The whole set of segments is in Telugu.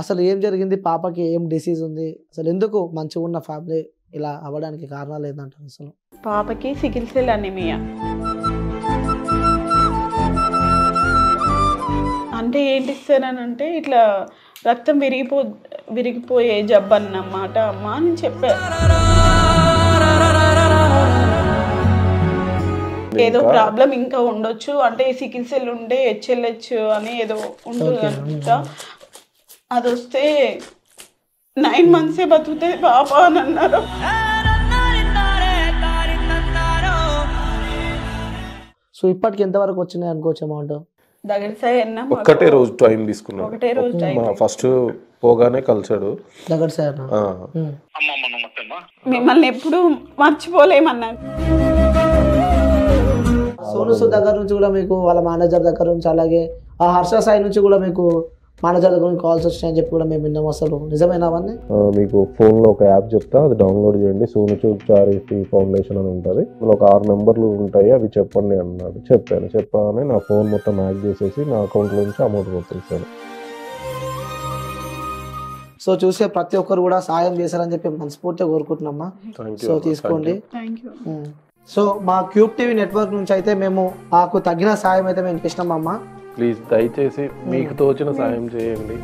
అసలు ఏం జరిగింది, పాపకి ఏం డిసీజ్ ఉంది, అసలు ఎందుకు మంచిగా ఉన్న ఫ్యామిలీ ఇలా అవ్వడానికి కారణాలు ఏంటంటారు? అసలు పాపకి సికిల్ సెల్ అనీమియా. అంటే ఏంటి ఇస్తానంటే ఇట్లా రక్తం విరిగిపోయే జబ్బు అన్నమాట అమ్మ అని చెప్పారు. ఏదో ప్రాబ్లం ఇంకా ఉండొచ్చు, అంటే సికిల్ సెల్ ఉండే HLH అని ఏదో ఉంటుందంట. అది వస్తే 9 months బతుకుతే పాప అని అన్నారు. సో ఇప్పటికి ఎంతవరకు వచ్చినాయి అనుకోవచ్చు అమౌంట్? దగ్గర సరే ఒకటే రోజు టైం తీసుకున్నాం. ఒకటే రోజు టైం. ఫస్ట్ పోగానే కలిసాడు. దగ్గర సార్ మిమ్మల్ని ఎప్పుడు మర్చిపోలేమన్నారు. సోను సూద్ దగ్గర నుంచి కూడా మీకు, వాళ్ళ మేనేజర్ దగ్గర నుంచి, అలాగే ఆ హర్ష సాయి నుంచి కూడా మీకు మేనేజర్ దగ్గర నుంచి కాల్స్ వచ్చినాయని చెప్పి కూడా మేము విన్నాం. అసలు నిజమేనా అవన్నీ? మీకు ఫోన్లో ఒక యాప్ చెప్తా, అది డౌన్లోడ్ చేయండి. సోను సూద్ చారిటీ ఫౌండేషన్ అని ఉంటుంది. అందులో ఒక 6 నెంబర్లు ఉంటాయి, అవి చెప్పండి అన్నాడు. చెప్పగానే నా ఫోన్ మొత్తం హ్యాక్ చేసేసి నా అకౌంట్లో నుంచి అమౌంట్ కొట్టేసాడు. సో చూసే ప్రతి ఒక్కరు కూడా సాయం చేశారని చెప్పి మనస్ఫూర్తిగా కోరుకుంటున్నామా. సో తీసుకోండి. సో మా క్యూబ్ టీవీ నెట్వర్క్ నుంచి అయితే మేము మాకు తగిన సాయం అయితే మేము చేసినామమ్మా. ప్లీజ్ దయచేసి మీకు తోచిన సాయం చేయండి.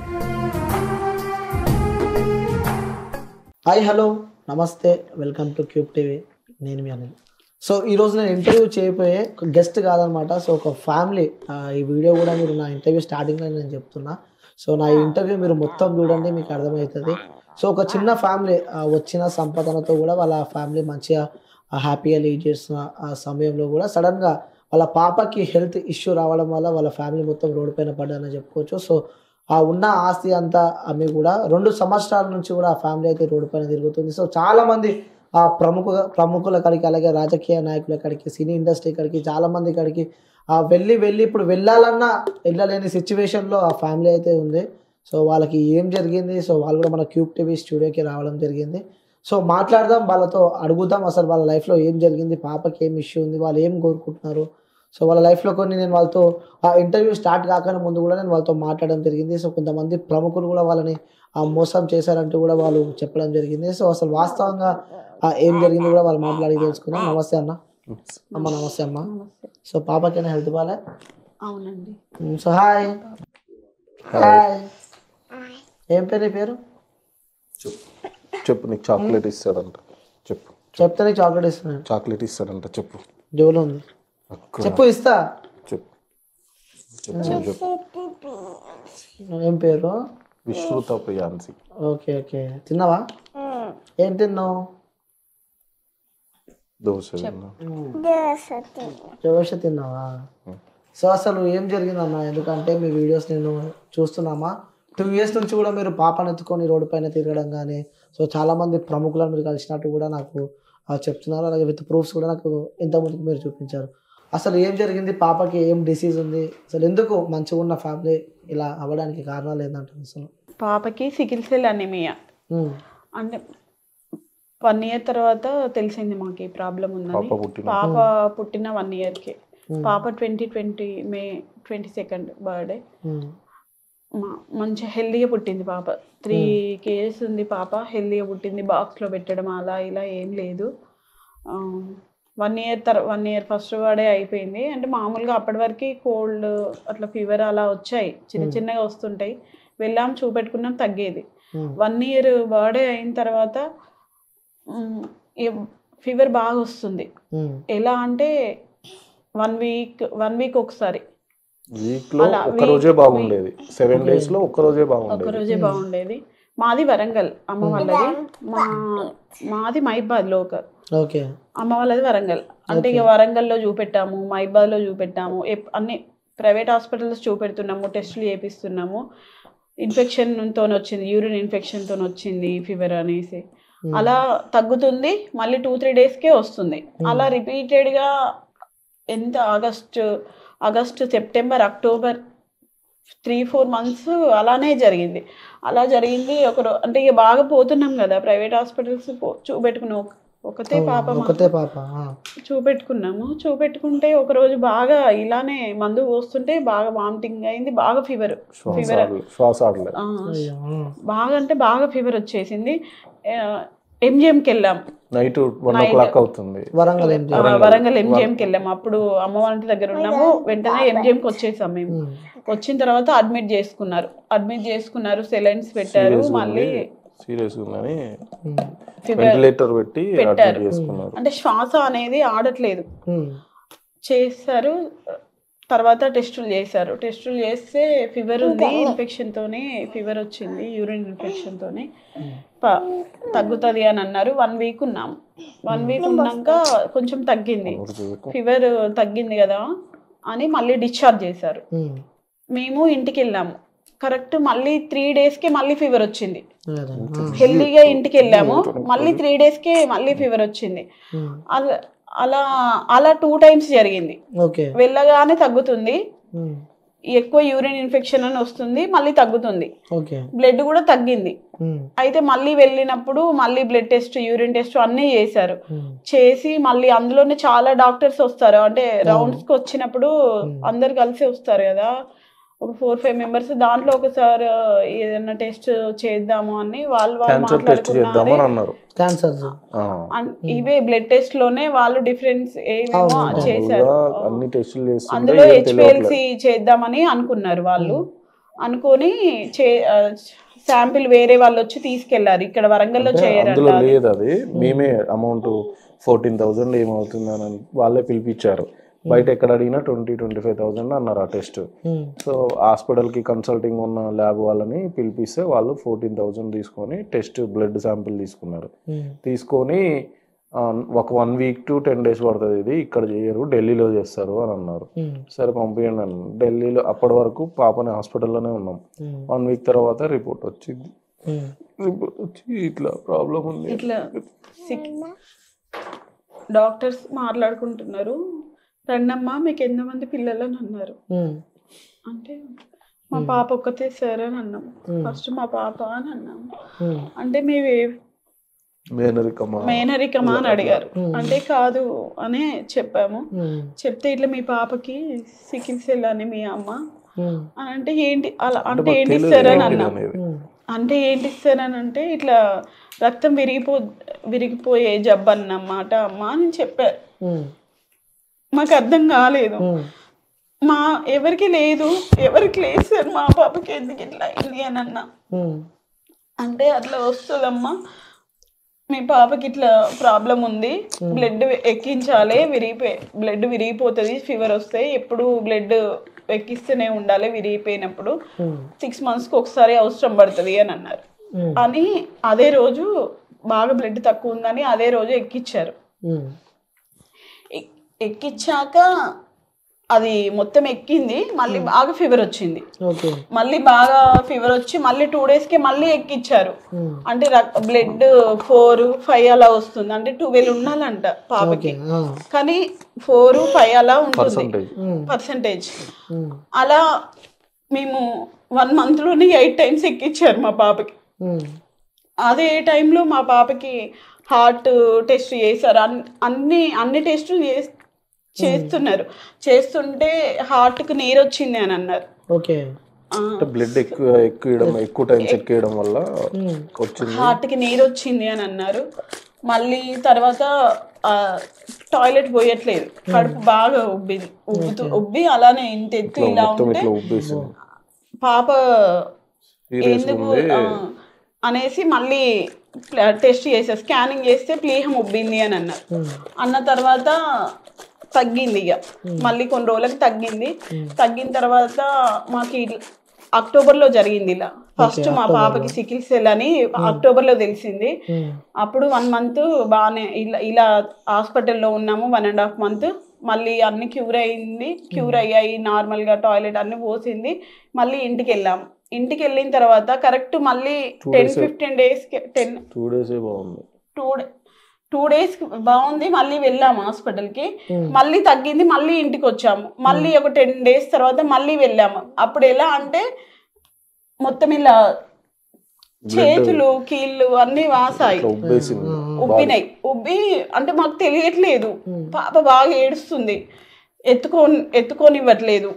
హాయ్, హలో, నమస్తే, వెల్కమ్ టు క్యూబ్ టీవీ. నేను మీ అనిల్. సో ఈరోజు నేను ఇంటర్వ్యూ చేయబోయే ఒక గెస్ట్ కాదనమాట. సో ఒక ఫ్యామిలీ. ఈ వీడియో కూడా మీరు నా ఇంటర్వ్యూ స్టార్టింగ్లో నేను చెప్తున్నా. సో నా ఇంటర్వ్యూ మీరు మొత్తం చూడండి, మీకు అర్థమవుతుంది. సో ఒక చిన్న ఫ్యామిలీ వచ్చిన సంపాదనతో కూడా వాళ్ళ ఫ్యామిలీ మంచిగా హ్యాపీగా లీడ్ చేస్తున్న ఆ సమయంలో కూడా సడన్గా వాళ్ళ పాపకి హెల్త్ ఇష్యూ రావడం వల్ల వాళ్ళ ఫ్యామిలీ మొత్తం రోడ్డు పైన పడ్డారని చెప్పుకోవచ్చు. సో ఆ ఉన్న ఆస్తి అంతా అమ్మి కూడా 2 సంవత్సరాల నుంచి కూడా ఆ ఫ్యామిలీ అయితే రోడ్డు పైన తిరుగుతుంది. సో చాలామంది ఆ ప్రముఖుల కాడికి, అలాగే రాజకీయ నాయకుల కాడికి, సినీ ఇండస్ట్రీ కాడికి, చాలామంది కాడికి వెళ్ళి ఇప్పుడు వెళ్ళాలన్నా వెళ్ళలేని సిచ్యువేషన్లో ఆ ఫ్యామిలీ అయితే ఉంది. సో వాళ్ళకి ఏం జరిగింది, సో వాళ్ళు కూడా మన క్యూబ్ టీవీ స్టూడియోకి రావడం జరిగింది. సో మాట్లాడదాం, వాళ్ళతో అడుగుదాం అసలు వాళ్ళ లైఫ్లో ఏం జరిగింది, పాపకి ఏం ఇష్యూ ఉంది, వాళ్ళు ఏం కోరుకుంటున్నారు. సో వాళ్ళ లైఫ్లో కొన్ని నేను వాళ్ళతో ఆ ఇంటర్వ్యూ స్టార్ట్ కాకుండా ముందు కూడా నేను వాళ్ళతో మాట్లాడడం జరిగింది. సో కొంతమంది ప్రముఖులు కూడా వాళ్ళని మోసం చేశారంటూ కూడా వాళ్ళు చెప్పడం జరిగింది. సో అసలు వాస్తవంగా ఏం జరిగింది కూడా వాళ్ళు మాట్లాడి తెలుసుకున్నాం. నమస్తే అన్న. అమ్మ నమస్తే అమ్మ. సో పాపకైనా హెల్త్ బాగాలే? అవునండి. So hi. హాయ్, ఏం పేరు? చెప్పు. నీకు చాక్లెట్ ఇస్తాడంట. చెప్తే నీకు చాక్లెట్ ఇస్తున్నాను. చాక్లెట్ ఇస్తాడంట. చెప్పు. జోలో ఉంది, చెప్పు, ఇస్తా. చెప్పు. ఏం పేరు? విశ్రుత ప్రియాన్సి. ఓకే. తిన్నావా? ఏం తిన్నావు? దోశ తిన్నావా? సో అసలు ఏం జరిగిందన్న? ఎందుకంటే మీ వీడియోస్ నేను చూస్తున్నామా, 2 years నుంచి కూడా మీరు పాపను ఎత్తుకొని రోడ్డు పైన తిరగడం కానీ, సో చాలామంది ప్రముఖులను మీరు కలిసినట్టు కూడా నాకు చెప్తున్నారు. అలాగే విత్ ప్రూఫ్స్ కూడా నాకు ఇంతకుముందుకు మీరు చూపించారు. అసలు ఏం జరిగింది, పాపకి ఏం డిసీజ్ ఉంది, అసలు ఎందుకు మంచిగా ఉన్న ఫ్యామిలీ ఇలా అవ్వడానికి కారణాలు ఏంటంటారు? అసలు పాపకి సికిల్ సెల్ అనీమియా. అంటే 1 year తర్వాత తెలిసింది మాకు ఈ ప్రాబ్లం ఉందని. పాప పుట్టిన 1 yearకి. పాప 2020 May 22 బర్త్డే. మంచి హెల్దీగా పుట్టింది పాప. 3 kgs ఉంది పాప. హెల్దీగా పుట్టింది. బాక్స్లో పెట్టడం అలా ఇలా ఏం లేదు. 1 year ఫస్ట్ బర్త్డే అయిపోయింది. అంటే మామూలుగా అప్పటి వరకు కోల్డ్ అట్లా ఫీవర్ అలా వచ్చాయి, చిన్నగా వస్తుంటాయి. వెళ్ళాం, చూపెట్టుకున్నాం, తగ్గేది. 1 year బర్త్డే అయిన తర్వాత ఫీవర్ బాగా వస్తుంది. ఎలా అంటే 1 week ఒకసారి. వీక్లో ఒక రోజే బాగుండేది. 7 days లో ఒక రోజే బాగుండేది. మాది వరంగల్, అమ్మ వాళ్ళది. మాది మైబాద్ లోకల్. అమ్మ వాళ్ళది వరంగల్. అంటే ఇక వరంగల్లో చూపెట్టాము, మైబాద్లో చూపెట్టాము, అన్ని ప్రైవేట్ హాస్పిటల్స్ చూపెడుతున్నాము, టెస్టులు చేపిస్తున్నాము. ఇన్ఫెక్షన్తో వచ్చింది, యూరిన్ ఇన్ఫెక్షన్తో వచ్చింది ఫీవర్ అనేసి. అలా తగ్గుతుంది, మళ్ళీ 2-3 daysకే వస్తుంది. అలా రిపీటెడ్గా ఎంత ఆగస్టు సెప్టెంబర్ అక్టోబర్ 3-4 months అలానే జరిగింది. అంటే ఇక బాగా పోతున్నాం కదా ప్రైవేట్ హాస్పిటల్స్ చూపెట్టుకుని. ఒకతే పాప ఒకతే పాప. చూపెట్టుకున్నాము. చూపెట్టుకుంటే ఒకరోజు బాగా ఇలానే మందు పోస్తుంటే బాగా వామిటింగ్ అయింది, బాగా ఫీవర్ బాగా అంటే బాగా ఫీవర్ వచ్చేసింది. ఎంజిఎంకి వెళ్ళాం. నైట్ 1 o'clock అవుతుంది. వరంగల్ ఎంజిఎంకి వెళ్ళాము. అప్పుడు అమ్మవారి దగ్గర ఉన్నాము. వెంటనే ఎంజిఎంకి వచ్చేసాం మేము. వచ్చిన తర్వాత అడ్మిట్ చేసుకున్నారు, సెలైన్స్ పెట్టారు, మళ్ళీ వెంటిలేటర్ పెట్టి పెట్టారు. అంటే శ్వాస అనేది ఆడట్లేదు. చేశారు. తర్వాత టెస్టులు చేస్తే ఫీవర్ ఉంది, ఇన్ఫెక్షన్ తోనే ఫీవర్ వచ్చింది, యూరిన్ ఇన్ఫెక్షన్ తోనే తగ్గుతుంది అని అన్నారు. 1 week ఉన్నాం. 1 week ఉన్నాక కొంచెం తగ్గింది, ఫీవర్ తగ్గింది కదా అని మళ్ళీ డిశ్చార్జ్ చేశారు. మేము ఇంటికి వెళ్ళాము. కరెక్ట్ మళ్ళీ 3 daysకి మళ్ళీ ఫీవర్ వచ్చింది. హెల్దీగా ఇంటికి వెళ్ళాము, మళ్ళీ 3 daysకి మళ్ళీ ఫీవర్ వచ్చింది. అలా 2 times జరిగింది. వెళ్ళగానే తగ్గుతుంది, ఎక్కువ యూరిన్ ఇన్ఫెక్షన్ అని వస్తుంది, మళ్ళీ తగ్గుతుంది, బ్లడ్ కూడా తగ్గింది. అయితే మళ్ళీ వెళ్ళినప్పుడు మళ్ళీ బ్లడ్ టెస్ట్, యూరిన్ టెస్ట్ అన్నీ చేసి మళ్ళీ అందులోనే చాలా డాక్టర్స్ వస్తారు. అంటే రౌండ్స్కి వచ్చినప్పుడు అందరు కలిసి వస్తారు కదా, ఒక 4-5 members. దాంట్లో ఒకసారి ఏదైనా టెస్ట్ చేద్దాము అని వాళ్ళు మాట్లాడుకున్నారు. ఇవే బ్లడ్ టెస్ట్ లోనే వాళ్ళు డిఫరెన్స్ ఏమేమో చేశారు. అందులో HPLC చేద్దామని అనుకున్నారు వాళ్ళు. అనుకొని శాంపిల్ వేరే వాళ్ళు వచ్చి తీసుకెళ్లారు. ఇక్కడ వరంగల్లో చేయరంట. అది మేమే అమౌంట్ 14,000 ఏమవుతుందని వాళ్ళే పిలిపించారు. బయట ఎక్కడ అడిగినా 20-25,000 అన్నారు ఆ టెస్ట్. సో హాస్పిటల్కి కన్సల్టింగ్ ఉన్న ల్యాబ్ వాళ్ళని పిలిపిస్తే వాళ్ళు 14,000 తీసుకొని టెస్ట్ బ్లడ్ శాంపిల్ తీసుకున్నారు. తీసుకొని ఒక 1 week to 10 days పడుతుంది, ఇది ఇక్కడ చేయరు, ఢిల్లీలో చేస్తారు అని అన్నారు. సరే పంపించండి అన్న. ఢిల్లీలో అప్పటి వరకు పాపని హాస్పిటల్లోనే ఉన్నాం. 1 week తర్వాత రిపోర్ట్ వచ్చింది. రిపోర్ట్ వచ్చి ఇట్లా ప్రాబ్లం ఉంది. ఇట్లా డాక్టర్స్ మాట్లాడుకుంటున్నారు, రండమ్మా మీకు ఎంతమంది పిల్లలు అని అన్నారు. అంటే మా పాప ఒక్కతే సార్ అని అన్నాం. ఫస్ట్ మా పాప అని అన్నాము. అంటే మేము మేనరికమా అని అడిగారు. అంటే కాదు అనే చెప్పాము. చెప్తే ఇట్లా మీ పాపకి సికిల్ సెల్ అని మీ అమ్మ అని అంటే ఏంటి అలా అంటే ఏంటి ఇస్తారు అని అన్నాం. అంటే ఏంటి ఇస్తారని అంటే ఇట్లా రక్తం విరిగిపోయే జబ్బు అన్నమాట అమ్మ అని చెప్పారు. మాకు అర్థం కాలేదు. ఎవరికి లేదు సార్, మా పాపకి ఎందుకు ఇట్లా అయింది అని అన్నా. అంటే అట్లా వస్తుందమ్మా, మీ పాపకి ఇట్లా ప్రాబ్లం ఉంది, బ్లడ్ ఎక్కించాలి, బ్లడ్ విరిగిపోతుంది, ఫీవర్ వస్తే ఎప్పుడు బ్లడ్ ఎక్కిస్తూనే ఉండాలి, విరిగిపోయినప్పుడు 6 monthsకి ఒకసారి అవసరం పడుతుంది అని అన్నారు. అని అదే రోజు బాగా బ్లడ్ తక్కువ ఉందని అదే రోజు ఎక్కిచ్చారు. ఎక్కిచ్చాక అది మొత్తం ఎక్కింది, మళ్ళీ బాగా ఫీవర్ వచ్చింది. మళ్ళీ బాగా ఫీవర్ వచ్చి మళ్ళీ 2 daysకి మళ్ళీ ఎక్కిచ్చారు. అంటే బ్లడ్ 4-5 అలా వస్తుంది. అంటే 12 ఉండాలంట పాపకి, కానీ 4-5 అలా ఉంటుంది పర్సంటేజ్. అలా మేము 1 monthలోనే 8 times ఎక్కిచ్చారు మా పాపకి. అదే టైంలో మా పాపకి హార్ట్ టెస్ట్ చేశారు. అన్ని టెస్టులు చేస్తుంటే హార్ట్కి నీరు వచ్చింది అని అన్నారు. బ్లడ్ ఎక్కువ టైమ్స్ ఎక్కేయడం వల్ల హార్ట్కి నీరు వచ్చింది అని అన్నారు. మళ్ళీ తర్వాత టాయిలెట్ పోయట్లేదు, కడుపు బాగా ఉబ్బి అలానే ఇంత ఎత్తు ఇలా ఉంటే పాప ఎందుకు అనేసి మళ్ళీ టెస్ట్ చేశారు. స్కానింగ్ చేస్తే ప్లీహం ఉబ్బింది అని అన్నారు. అన్న తర్వాత తగ్గింది. ఇక మళ్ళీ కొన్ని రోజులకి తగ్గిన తర్వాత మాకు అక్టోబర్లో జరిగింది ఇలా. ఫస్ట్ మా పాపకి సికిల్ సెల్ అని అక్టోబర్లో తెలిసింది. అప్పుడు 1 month బాగానే ఇలా హాస్పిటల్లో ఉన్నాము. 1.5 month మళ్ళీ అన్ని క్యూర్ అయ్యాయి, నార్మల్గా టాయిలెట్ అన్ని పోసింది. మళ్ళీ ఇంటికి వెళ్ళాము. ఇంటికి వెళ్ళిన తర్వాత కరెక్ట్ మళ్ళీ 10-15 days 2 days బాగుంది. మళ్ళీ వెళ్ళాము హాస్పిటల్కి, మళ్ళీ తగ్గింది, మళ్ళీ ఇంటికి వచ్చాము. మళ్ళీ ఒక 10 days తర్వాత మళ్ళీ వెళ్ళాము. అప్పుడు ఎలా అంటే మొత్తం ఇలా చేతులు కీళ్ళు అన్ని వాసాయి, ఉబ్బినాయి. ఉబ్బి అంటే మాకు తెలియట్లేదు. పాప బాగా ఏడుస్తుంది, ఎత్తుకోనివ్వట్లేదు,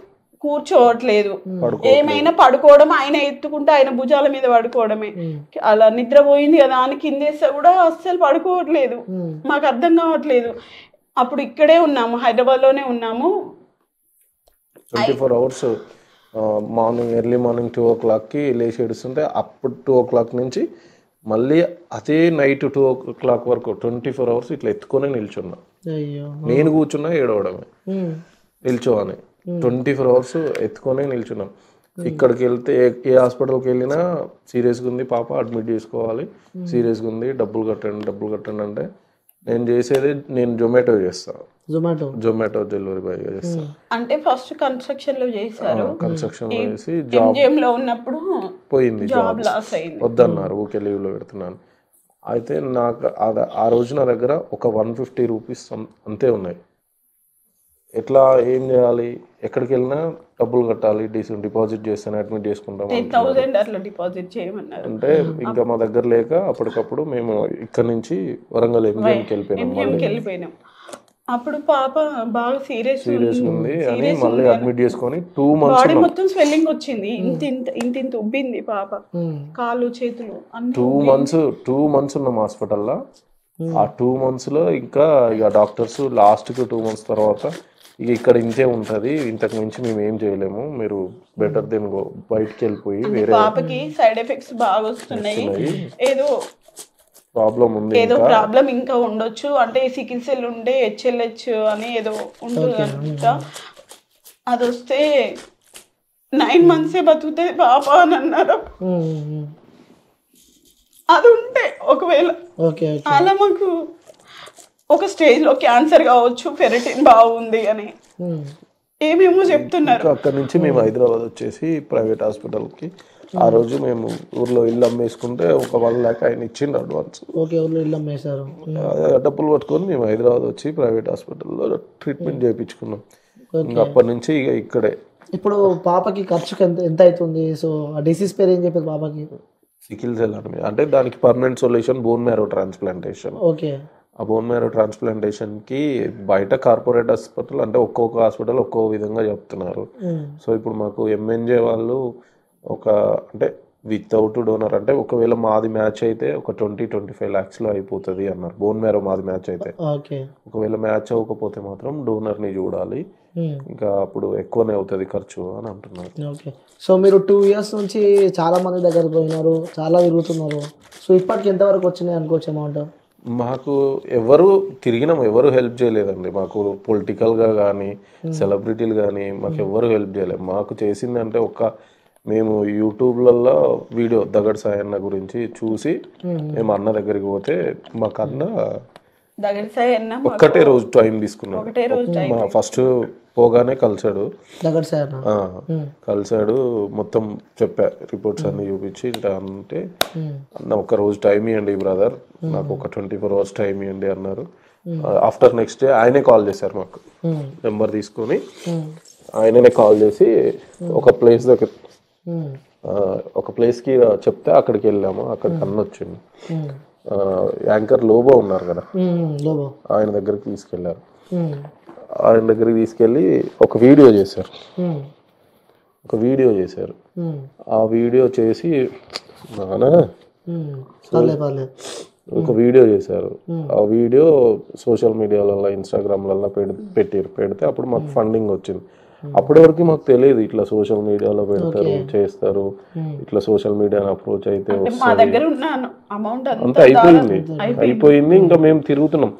కూర్చోవట్లేదు, ఏమైనా పడుకోవడం, ఆయన ఎత్తుకుంటే ఆయన భుజాల మీద పడుకోవడమే. అలా నిద్రపోయింది కదా అని కిందేస్తే కూడా అస్సలు పడుకోవట్లేదు. మాకు అర్థం కావట్లేదు. అప్పుడు ఇక్కడే ఉన్నాము, హైదరాబాద్లోనే ఉన్నాము. 24 hours మార్నింగ్ ఎర్లీ మార్నింగ్ 2 o'clockకి లేచి ఏడుస్తుంటే అప్పుడు 2 o'clock నుంచి మళ్ళీ అదే నైట్ 2 o'clock వరకు 24 hours ఇట్లా ఎత్తుకొని నిల్చున్నా. నేను కూర్చున్నా ఏడవడమే, నిల్చోని 24 hours ఎత్తుకొని నిల్చున్నాం. ఇక్కడికి వెళ్తే ఏ హాస్పిటల్కి వెళ్ళినా సీరియస్గా ఉంది పాప, అడ్మిట్ చేసుకోవాలి, సీరియస్గా ఉంది, డబ్బులు కట్టండి అంటే నేను చేసేది జొమాటో చేస్తాను. జొమాటో డెలివరీ బాయ్ చేస్తాను. అంటే ఫస్ట్ కన్స్ట్రక్షన్ లో చేశారు. కన్స్ట్రక్షన్ లో చేసి లో ఉన్నప్పుడు పోయింది, జాబ్ లాస్ అయింది. వద్దన్నారు, ఊకే లీవ్ లో పెడుతున్నాను. అయితే నాకు ఆ రోజు నా దగ్గర ఒక 150 రూపీస్ అంతే ఉన్నాయి. ఎట్లా ఏం చేయాలి, ఎక్కడికి వెళ్ళినా డబ్బులు కట్టాలి, డిపాజిట్ చేస్తాను, అడ్మిట్ చేసుకుంటాం 10,000 అట్లా డిపాజిట్ చేయమన్నారు. అంటే ఇంకా మా దగ్గర లేక అప్పటికప్పుడు మేము ఇక్కడ నుంచి వరంగల్ ఎంజిఎంకి వెళ్ళిపోయినాం. అప్పుడు పాప బాగా సీరియస్ ఉంది అని మళ్ళీ అడ్మిట్ చేసుకొని 2 months బాడీ మొత్తం స్వెల్లింగ్ వచ్చింది, ఇంత ఉబ్బింది పాప, కాళ్ళు చేతులు. 2 months ఉన్నాం హాస్పిటల్లో. ఆ 2 months లో ఇంకా ఇక డాక్టర్స్ లాస్ట్కి 2 months తర్వాత ఇక ఇక్కడ ఇంతే ఉంటుంది, ఇంతకు మించి మేము ఏం చేయలేము, మీరు బెటర్ దెన్ గో, బయటికి వెళ్ళిపోయి వేరే. పాపకి సైడ్ ఎఫెక్ట్స్ బాగా వస్తున్నాయి, ఏదో ప్రాబ్లం ఉంది, ఏదో ప్రాబ్లం ఇంకా ఉండొచ్చు, అంటే సికిల్ సెల్ ఉండే HLH అని ఏదో ఉంటుందంట. అది వస్తే 9 months బతుకుతుంది పాప అని అన్నారు. అది ఉంటే ఒకవేళ అలా మాకు ఒక స్టేజ్ లో క్యాన్సర్ కావచ్చు, ఫెరిటిన్ బాగుంది అని ఏమేమో చెప్తున్నారు. అక్కడ నుంచి మేము హైదరాబాద్ వచ్చేసి ప్రైవేట్ హాస్పిటల్కి, ఆ రోజు మేము ఊర్లో ఇల్లు అమ్మేసుకుంటే ఒక 1 lakh ఆయన ఇచ్చిండు అడ్వాన్స్. డబ్బులు పట్టుకొని మేము హైదరాబాద్ వచ్చి ప్రైవేట్ హాస్పిటల్లో ట్రీట్మెంట్ చేయించుకున్నాం. ఇంకా అప్పటి నుంచి ఇక ఇక్కడే. ఇప్పుడు పాపకి ఖర్చుకి ఎంత అవుతుంది? సో ఆ డిసీజ్ పేరు ఏం చెప్పారు పాపకి? సికిల్ సెల్ అని, అంటే దానికి permanent solution bone marrow transplantation. ఆ బోన్ మ్యారో ట్రాన్స్ప్లాంటేషన్కి బయట కార్పొరేట్ హాస్పిటల్ అంటే ఒక్కొక్క హాస్పిటల్ ఒక్కొక్క విధంగా చెప్తున్నారు. సో ఇప్పుడు మాకు MNJ వాళ్ళు ఒక అంటే వితౌట్ డోనర్ అంటే ఒకవేళ మాది మ్యాచ్ అయితే ఒక 20-25 lakhsలో అయిపోతుంది అన్నారు. బోన్ మ్యారో మాది మ్యాచ్ అయితే. ఒకవేళ మ్యాచ్ అవ్వకపోతే మాత్రం డోనర్ని చూడాలి, ఇంకా అప్పుడు ఎక్కువనే అవుతుంది ఖర్చు అని అంటున్నారు. సో మీరు 2 years నుంచి చాలా మంది దగ్గర పోయినారు, చాలా తిరుగుతున్నారు. సో ఇప్పటికి ఎంతవరకు వచ్చినాయి అనుకోవచ్చు అమౌంట్? మాకు ఎవరు హెల్ప్ చేయలేదండి. మాకు పొలిటికల్గా కానీ సెలబ్రిటీలు కానీ మాకు ఎవరు హెల్ప్ చేయలేదు. మాకు చేసింది అంటే మేము యూట్యూబ్లలో వీడియో దగడ్ సాయన్న గురించి చూసి మేము అన్న దగ్గరికి పోతే మాకు అన్న ఒక్కటే రోజు టైం తీసుకున్నాడు. ఫస్ట్ పోగానే కలిసాడు, మొత్తం చెప్పా, రిపోర్ట్స్ అన్ని చూపించి అంటే అన్న ఒక రోజు టైం ఇవ్వండి బ్రదర్, నాకు ఒక 24 hours టైం ఇవ్వండి అన్నారు. ఆఫ్టర్ నెక్స్ట్ డే ఆయనే కాల్ చేశారు, మాకు నెంబర్ తీసుకొని ఆయననే కాల్ చేసి ఒక ప్లేస్కి చెప్తే అక్కడికి వెళ్ళాము. అక్కడికి అన్న వచ్చింది, యాంకర్ లోబో ఉన్నారు కదా, ఆయన దగ్గరికి తీసుకెళ్లారు. ఆయన దగ్గరికి తీసుకెళ్ళి ఒక వీడియో చేశారు. ఆ వీడియో చేసి ఒక వీడియో చేశారు. ఆ వీడియో సోషల్ మీడియాలలో ఇన్స్టాగ్రామ్లలో పెడితే అప్పుడు మాకు ఫండింగ్ వచ్చింది. అప్పటి వరకు మాకు తెలియదు ఇట్లా సోషల్ మీడియాలో పెడతారు, చేస్తారు, ఇట్లా సోషల్ మీడియాని అప్రోచ్ అయితే అంతా అయిపోయింది. ఇంకా మేము తిరుగుతున్నాం.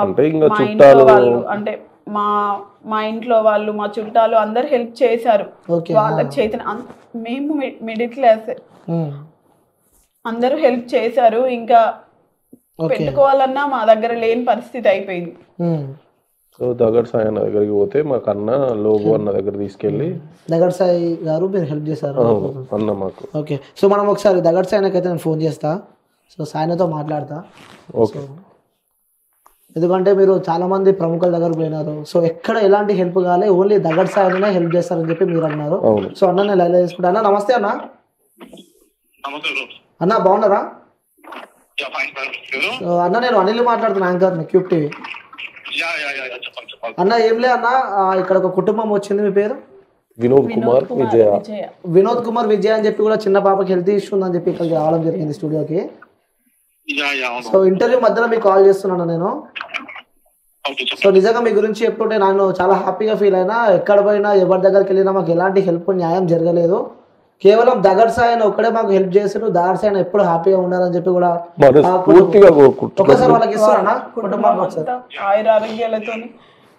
అంటే ఇంకా చుట్టాలు అంటే మా ఇంట్లో వాళ్ళు, మా చుట్టాలు అందరు హెల్ప్ చేశారు. వాళ్ళకి చైతన్య, మేము మిడిల్ క్లాస్, అందరూ హెల్ప్ చేశారు. ఇంకా పెట్టుకోవాలన్నా మా దగ్గర లేని పరిస్థితి అయిపోయింది. సో దగడ్ సాయి అన్న దగ్గరికి పోతే మాకు అన్న లోబో అన్న దగ్గర తీసుకెళ్ళి, దగడ్ సాయి గారు మీరు హెల్ప్ చేశారు అన్న మాకు. ఓకే, సో మనం ఒకసారి దగడ్ సాయి అయితే నేను ఫోన్ చేస్తా, సో సాయినతో మాట్లాడతా. ఓకే, ఎందుకంటే మీరు చాలా మంది ప్రముఖుల దగ్గర పోయినారు. సో ఎక్కడ ఎలాంటి హెల్ప్ కావాలి, ఓన్లీ దగడ్ సాయినే హెల్ప్ చేస్తారని చెప్పి మీరు అన్నారు. సో అన్న నేను లైవ్ చేసుకుంటా. అన్న నమస్తే. అన్న అన్న బాగున్నారా? అన్న నేను అనిల్ మాట్లాడుతున్నా, యాంకర్ క్యూబ్ టీవీ. అన్న ఏం లే అన్న, ఇక్కడ ఒక కుటుంబం వచ్చింది. మీ పేరు? వినోద్ కుమార్ విజయ. వినోద్ కుమార్ విజయ అని చెప్పి కూడా చిన్న పాపకి హెల్త్ ఇష్యూ ఉందని చెప్పి ఇక్కడికి రావడం జరిగింది స్టూడియోకి. సో ఇంటర్వ్యూ మధ్యలో మీకు కాల్ చేస్తున్నాను నేను. సో నిజంగా మీ గురించి చెప్తుంటే నేను చాలా హ్యాపీగా ఫీల్ అయినా. ఎక్కడ పోయినా ఎవరి దగ్గరికి వెళ్ళినా మాకు ఎలాంటి హెల్ప్ న్యాయం జరగలేదు. కేవలం దగడ్ సాయి అని ఒక్కడే మాకు హెల్ప్ చేసారు. దగడ్ సాయి ఎప్పుడు హ్యాపీగా ఉండాలని చెప్పి కూడా ఒకసారి వాళ్ళకి ఇస్తారన్నా కుటుంబానికి ఒకసారి ఆయుర ఆరోగ్యాలతో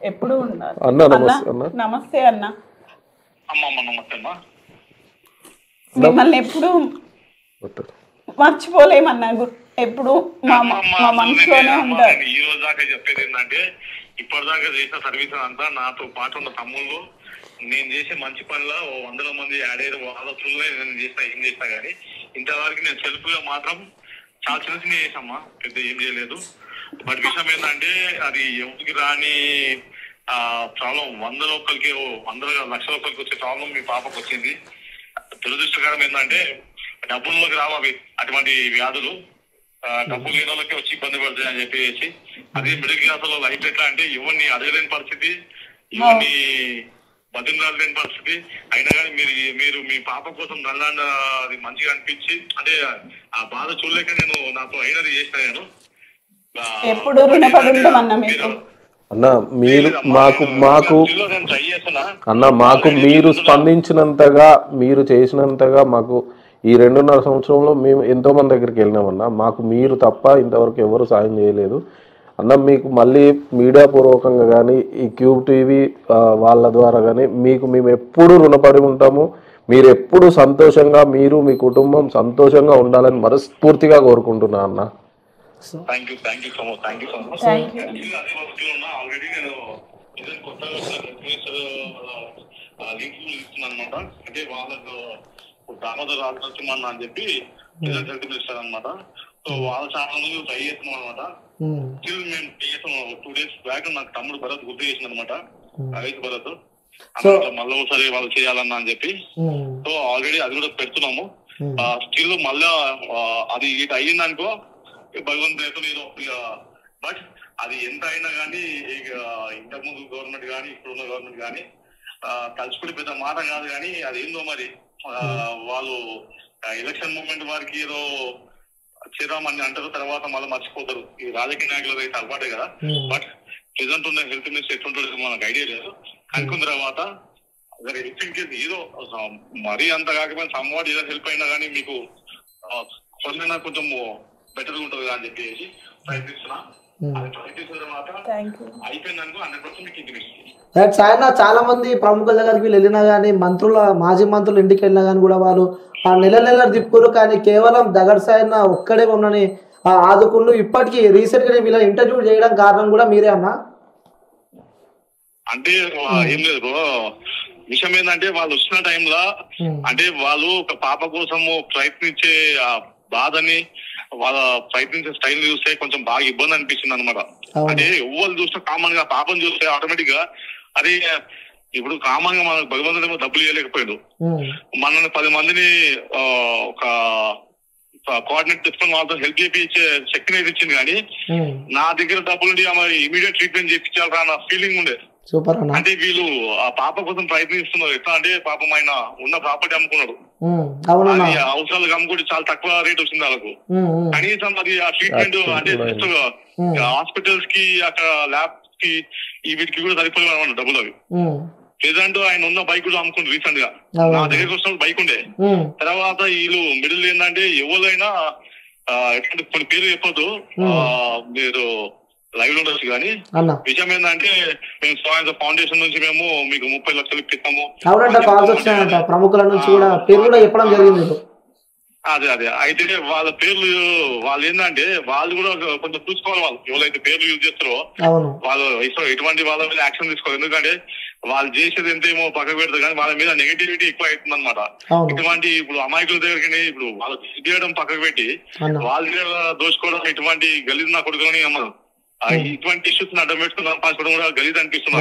ఎప్పుడు ఉండాలి. నమస్తే అన్న. మిమ్మల్ని ఎప్పుడు మర్చిపోలేమన్నా, ఎప్పుడు మా మనసులోనే ఉంటారు. ఈ రోజు దాకా చెప్పేది ఏంటంటే, ఇప్పటిదాకా చేసిన సర్వీస్ అంతా నాతో పాటు ఉన్న తమ్ముళ్ళు, నేను చేసే మంచి పనుల 100 మంది యాడ్ అయ్యారు. వాళ్ళ త్రూలో నేను చేసిన ఏం చేసినా కానీ ఇంతవరకు నేను సెల్ఫ్ గా మాత్రం చాలా చిన్న చిన్న చేసామ్మా, పెద్ద ఏం చేయలేదు. బట్ విషయం ఏంటంటే, అది ఎవరికి రాని ప్రాబ్లం 100 ఒక్కరికి 100 లక్షల ఒక్కరికి వచ్చే ప్రాబ్లం మీ పాపకు వచ్చింది. దురదృష్టకరం ఏంటంటే, డబ్బుల్లోకి రావు అవి అటువంటి వ్యాధులు. డబ్బులు లేని వాళ్ళకి వచ్చి ఇబ్బంది పడుతుంది అని చెప్పేసి, అదే మిడిల్ క్లాస్ లో లైఫ్ ఎట్లా అంటే ఎవరిని అడగలేని పరిస్థితి, ఎవరిని బతిరాలు లేని పరిస్థితి. అయినా కానీ మీరు మీ పాప కోసం నల్లాండ అది మంచిగా అనిపించి, అంటే ఆ బాధ చూడలేక నేను నాతో అయినది చేసిన. నేను ఎప్పుడు రుణపడి ఉంటామన్నా మీకు. అన్న మీరు మాకు మీరు స్పందించినంతగా, మీరు చేసినంతగా మాకు ఈ 2.5 సంవత్సరంలో మేము ఎంతో మంది దగ్గరికి వెళ్ళినామన్నా. మాకు మీరు తప్ప ఇంతవరకు ఎవరు సాయం చేయలేదు అన్న. మీకు మళ్ళీ మీడియా పూర్వకంగా కానీ ఈ క్యూబ్ టీవీ వాళ్ళ ద్వారా కానీ మీకు మేము ఎప్పుడు రుణపడి ఉంటాము. మీరు ఎప్పుడు సంతోషంగా, మీరు మీ కుటుంబం సంతోషంగా ఉండాలని మనస్ఫూర్తిగా కోరుకుంటున్నా అన్న. అంటే వాళ్ళకు దామోదర్ రాజనరసింహన్న అని చెప్పి హెల్త్ మినిస్టర్ అనమాట. సో వాళ్ళ ఛానల్ నుంచి ట్రై చేస్తున్నాం అనమాట. స్టిల్ మేము ట్రై చేస్తున్నాం. 2 days బ్యాక్ నాకు తమ్ముడు భరత్ గుర్తు చేసింది అనమాట, రైతు భరత్. మళ్ళీ ఒకసారి వాళ్ళు చేయాలన్నా అని చెప్పి, సో ఆల్రెడీ అది కూడా పెడుతున్నాము. స్టిల్ మళ్ళా అది ఇటు అయ్యిందనుకో భగవంతుడు. బట్ అది ఎంత అయినా కానీ ఇంతకుముందు గవర్నమెంట్ కానీ ఇప్పుడున్న గవర్నమెంట్ కానీ తలుచుకుని పెద్ద మాట కాదు. కానీ అదేందో మరి వాళ్ళు ఎలక్షన్ మూమెంట్ వారికి ఏదో చేద్దామని అంటారు, తర్వాత మళ్ళీ మర్చిపోతారు. ఈ రాజకీయ నాయకులు అయితే అలవాటే కదా. బట్ ప్రెసెంట్ ఉన్న హెల్త్ మినిస్టర్ ఎట్లుంటుందో మనకు ఐడియా లేదు. అనుకున్న తర్వాత హెల్త్ ఇన్ కేసు ఏదో మరీ అంత కాకపోయినా సమ్వాట్ ఏదో హెల్ప్ అయినా కానీ మీకు కొంచెం బెటర్ ఉంటుంది అని చెప్పేసి ప్రయత్నిస్తున్నా. అయిపోయిందనుకో 100% మీకు ఇంటికి ఆయన చాలా మంది ప్రముఖుల దగ్గరికి వీళ్ళు వెళ్ళినా కానీ, మాజీ మంత్రులు ఇంటికి వెళ్ళినా కానీ కూడా వాళ్ళు ఆ నెల తిప్పుకోరు. కానీ కేవలం దగడ్ సాయన్న ఒక్కడే మమ్మల్ని ఆదుకుంటూ ఇప్పటికీ రీసెంట్ గా వీళ్ళ ఇంటర్వ్యూ చేయడం కారణం కూడా మీరే అన్నా. అంటే ఏం లేదు, విషయం ఏంటంటే వాళ్ళు వచ్చిన టైంలో అంటే వాళ్ళు ఒక పాప కోసము ప్రయత్నించే ఆ బాధని, వాళ్ళ ప్రయత్నించే స్టైల్ చూస్తే కొంచెం బాగా ఇబ్బంది అనిపిస్తుంది అనమాట. అంటే ఎవరు చూస్తే కామన్ గా పాపను చూస్తే ఆటోమేటిక్ గా అదే ఇప్పుడు కామన్ గా మనకు భగవంతుడేమో డబ్బులు ఇవ్వలేకపోయాడు. మనల్ని 10 మందిని ఒక కోఆర్డినేట్ తెచ్చుకొని వాళ్ళతో హెల్ప్ చేయించే శక్తిని అయితే ఇచ్చింది. కానీ నా దగ్గర డబ్బులు ఇమీడియట్ ట్రీట్మెంట్ చేయించాలి అన్న ఫీలింగ్ ఉండే. అంటే వీళ్ళు ఆ పాప కోసం ప్రయత్నిస్తున్నారు. ఎట్లా అంటే పాపం ఆయన ఉన్న ప్రాపర్టీ అమ్ముకున్నాడు, అవసరాలకు అమ్ముకుంటే చాలా తక్కువ రేట్ వచ్చింది వాళ్ళకు. కనీసం అది ఆ ట్రీట్మెంట్ అంటే జస్ట్ హాస్పిటల్స్ కి అక్కడ ల్యాబ్స్ కి ఈ వీటికి కూడా సరిపోలేదు డబ్బులు అవి. ప్రెసెంట్ ఆయన ఉన్న బైక్ కూడా అమ్ముకుంటారు. రీసెంట్ గా నా దగ్గరకు వచ్చిన బైక్ ఉండే తర్వాత వీళ్ళు మిడిల్ ఏంటంటే ఎవరైనా ఎట్లాంటి కొన్ని పేరు చెప్పొద్దు, మీరు లైవ్ లో ఉండొచ్చు. కానీ విషయం ఏంటంటే మేము స్వయం ఫౌండేషన్ నుంచి మేము మీకు 30 లక్షలు ఇప్పిస్తాము. ప్రముఖుల నుంచి కూడా పేరు కూడా చెప్పడం జరిగింది. అదే అయితే వాళ్ళ పేర్లు వాళ్ళు ఏంటంటే వాళ్ళు కూడా కొంచెం చూసుకోవాలి. వాళ్ళు ఎవరైతే పేర్లు యూజ్ చేస్తారో వాళ్ళు ఎటువంటి వాళ్ళ మీద యాక్షన్ తీసుకోవాలి. ఎందుకంటే వాళ్ళు చేసేది ఎంతేమో పక్కకు పెడతారు కానీ వాళ్ళ మీద నెగిటివిటీ ఎక్కువ అవుతుంది అనమాట. ఇటువంటి ఇప్పుడు అమాయకుల దగ్గరికి ఇప్పుడు వాళ్ళు చేయడం పక్కకు పెట్టి వాళ్ళ దగ్గర దోచుకోవడం, ఇటువంటి గలీజ్ నా కొడుకుని అమ్మదు. ఇటువంటి ఇష్యూస్ అడ్డం పెట్టుకుని సంపాదించడం కూడా గలీజ్ అనిపిస్తుంది.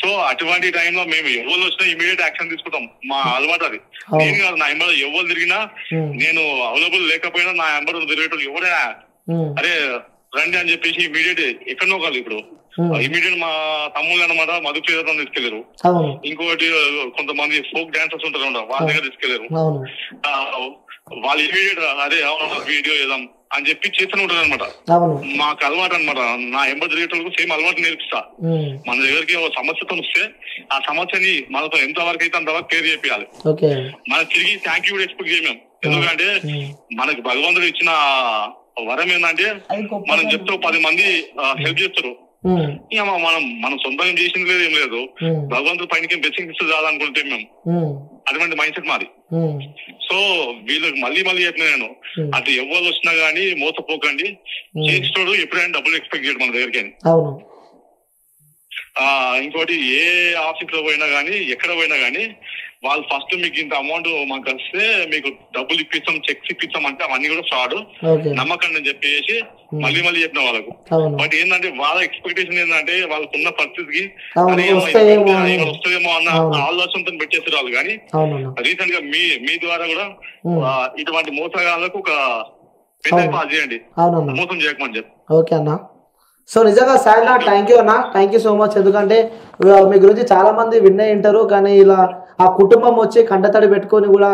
సో అటువంటి టైంలో మేము ఎవరు వచ్చినా ఇమీడియట్ యాక్షన్ తీసుకుంటాం. మా అలవాటు అది. నేను కాదు, నా ఎంబర్ ఎవరు తిరిగినా, నేను అవైలబుల్ లేకపోయినా నా ఎంబర్ తిరిగేటోళ్ళు ఎవరైనా అరే రండి అని చెప్పేసి ఇమీడియట్ ఎక్కడనో కాదు. ఇప్పుడు ఇమీడియట్ మా తమ్ముళ్ళు అనమాట మధుప్రియతను తీసుకెళ్లారు. ఇంకోటి కొంతమంది ఫోక్ డాన్సర్స్ ఉంటారు వాళ్ళ దగ్గర తీసుకెళ్లారు. వాళ్ళు ఇమీడియట్ అదే వీడియో చేద్దాం అని చెప్పి చేస్తూనే ఉంటారు అనమాట. మాకు అలవాటు అనమాట. నా ఎంబర్ తిరిగేటోళ్ళకు సేమ్ అలవాటు నేర్పిస్తా. మన దగ్గరికి ఒక సమస్యతో వస్తే ఆ సమస్యని మనతో ఎంత వరకు అయితే అంతవరకు క్లియర్ చేయాలి. మనకు తిరిగి థ్యాంక్ యూ కూడా ఎక్స్పెక్ట్ చేయలేము. ఎందుకంటే మనకి భగవంతుడు ఇచ్చిన వరం ఏంటంటే మనం చెప్తే 10 మంది హెల్ప్ చేస్తారు. ఇక మనం సొంతంగా చేసింది లేదు, ఏం లేదు. భగవంతుడు పైన బ్లెస్సింగ్ ఇస్తే చాలనుకుంటే మేము అటువంటి మైండ్ సెట్ మాది. సో వీళ్ళకి మళ్ళీ చెప్పిన నేను, అది ఎవరు వచ్చినా గానీ మోసపోకండి. చేసేటోడు ఎప్పుడైనా డబ్బులు ఎక్స్పెక్ట్ చేయడం మన దగ్గరికి. ఇంకోటి ఏ ఆఫీస్ లో పోయినా గానీ ఎక్కడ పోయినా గానీ వాళ్ళు ఫస్ట్ మీకు ఇంత అమౌంట్ మాకు వస్తే మీకు డబ్బులు ఇప్పిస్తాం, చెక్స్ ఇప్పిస్తాం అంటే అవన్నీ కూడా ఫ్రాడ్, నమ్మకం అని చెప్పేసి మళ్ళీ చెప్పిన వాళ్ళకు. బట్ ఏంటంటే వాళ్ళ ఎక్స్పెక్టేషన్ ఏంటంటే వాళ్ళకున్న పరిస్థితికి వస్తుందేమో అన్న ఆలోచనతో పెట్టేసారు వాళ్ళు. కానీ రీసెంట్ గా మీ ద్వారా కూడా ఇటువంటి మోసగాళ్ళకు ఒక మెసేజ్ పాస్ చేయండి, మోసం చేయకమని చెప్పి. ఓకే అన్న. సో నిజంగా సాయన్న థ్యాంక్ యూ అన్న, థ్యాంక్ యూ సో మచ్. ఎందుకంటే మీ గురించి చాలా మంది విన్నే ఉంటారు, కానీ ఇలా ఆ కుటుంబం వచ్చి కంటతడి పెట్టుకొని కూడా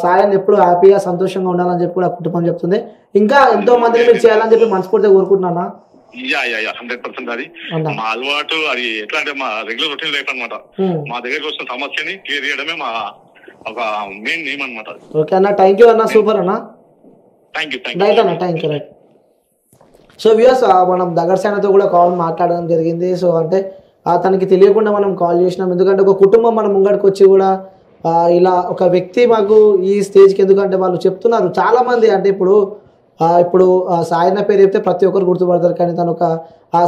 సాయాన్ని ఎప్పుడు హ్యాపీగా సంతోషంగా ఉండాలని చెప్పి కూడా కుటుంబం చెప్తుంది. ఇంకా ఎంతో మందిని మీరు చేయాలని చెప్పి మనస్ఫూర్తిగా కోరుకుంటున్నా. 100% అది మా అలవాటు. అది ఎట్లా అంటే మా రెగ్యులర్ రొటీన్ లైఫ్ అనమాట. మా దగ్గరకు వచ్చిన సమస్యని క్లియర్ చేయడమే మా ఒక మెయిన్ నేమ్ అనమాట. ఓకే అన్న, థ్యాంక్ యూ అన్న, సూపర్ అన్న, థ్యాంక్ యూ రైట్ అన్న, thank you right. So viewers, మనం దగ్గర సేనతో కూడా కాల్ మాట్లాడడం జరిగింది. సో అంటే తనకి తెలియకుండా మనం కాల్ చేసినాం. ఎందుకంటే ఒక కుటుంబం మన ముంగడికి వచ్చి కూడా ఇలా ఒక వ్యక్తి మాకు ఈ స్టేజ్కి, ఎందుకంటే వాళ్ళు చెప్తున్నారు చాలామంది. అంటే ఇప్పుడు సాయన్న పేరు చెప్తే ప్రతి ఒక్కరు గుర్తుపడతారు, కానీ తను ఒక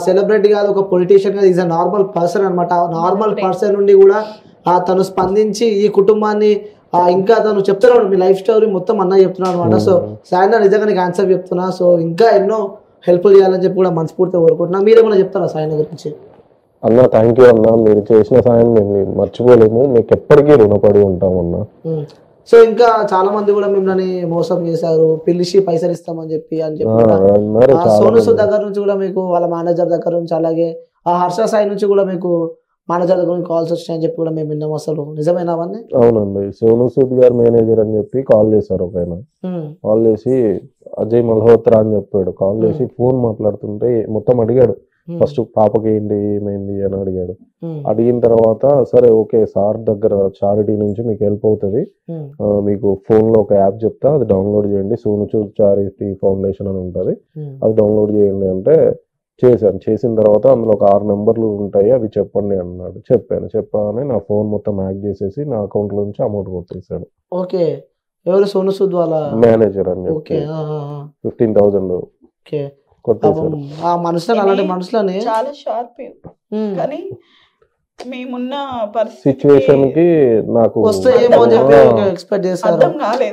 సెలబ్రిటీ కాదు, ఒక పొలిటీషియన్ కాదు, ఈజ్ అ నార్మల్ పర్సన్ అనమాట. నార్మల్ పర్సన్ నుండి కూడా తను స్పందించి ఈ కుటుంబాన్ని ఇంకా తను చెప్తున్నాడు మీ లైఫ్ స్టోరీ మొత్తం అన్న చెప్తున్నాడు అనమాట. సో సాయన్న నిజంగా నీకు ఆన్సర్ చెప్తున్నా. సో ఇంకా ఎన్నో హెల్ప్ చేయాలని చెప్పి కూడా మనస్ఫూర్తిగా కోరుకుంటున్నా. మీరేమైనా చెప్తారా సాయన్న గురించి? అన్న థ్యాంక్ యూ అన్న, మీరు చేసిన సాయం మేము మర్చిపోలేము, మీకు ఎప్పటికీ రుణపడి ఉంటాం అన్న. సో ఇంకా చాలా మంది కూడా మిమ్మల్ని మోసం చేశారు, పిలిచి పైసలు ఇస్తామని చెప్పి సోను సూద్ దగ్గర నుంచి కూడా మీకు వాళ్ళ మేనేజర్ దగ్గర నుంచి, అలాగే ఆ హర్ష సాయి నుంచి కూడా మీకు మేనేజర్ దగ్గర నుంచి కాల్స్ వచ్చినాయని చెప్పి కూడా మేము విన్నాం. అసలు నిజమేనా అవన్నీ? అవునండి, సోను సూద్ గారు మేనేజర్ అని చెప్పి కాల్ చేశారు. ఒక ఆయన కాల్ చేసి అజయ్ మల్హోత్రా అని చెప్పాడు. కాల్ చేసి ఫోన్ మాట్లాడుతుంటే మొత్తం అడిగాడు. ఫస్ట్ పాపకి ఏంటి ఏమైంది అని అడిగాడు. అడిగిన తర్వాత సరే ఓకే సార్ దగ్గర చారిటీ నుంచి మీకు హెల్ప్ అవుతుంది, మీకు ఫోన్ లో ఒక యాప్ చెప్తా, అది డౌన్లోడ్ చేయండి, సోను సూద్ చారిటీ ఫౌండేషన్ అని ఉంటుంది, అది డౌన్లోడ్ చేయండి అంటే చేశాను. చేసిన తర్వాత అందులో ఒక 6 నెంబర్లు ఉంటాయి, అవి చెప్పండి అన్నాడు. చెప్పాను నా ఫోన్ మొత్తం హ్యాక్ చేసేసి నా అకౌంట్ లో నుంచి అమౌంట్ కొట్టేశాడు. ఓకే, ఎవరు? సోను సూద్ వాళ్ళ మేనేజర్ అని చెప్పి 15,000 కొట్టేశాడు. ఆ మనుషులను, అలాంటి మనుషులని చాలా షార్ప్. కానీ మేమున్న సిచ్యువేషన్ కి నాకు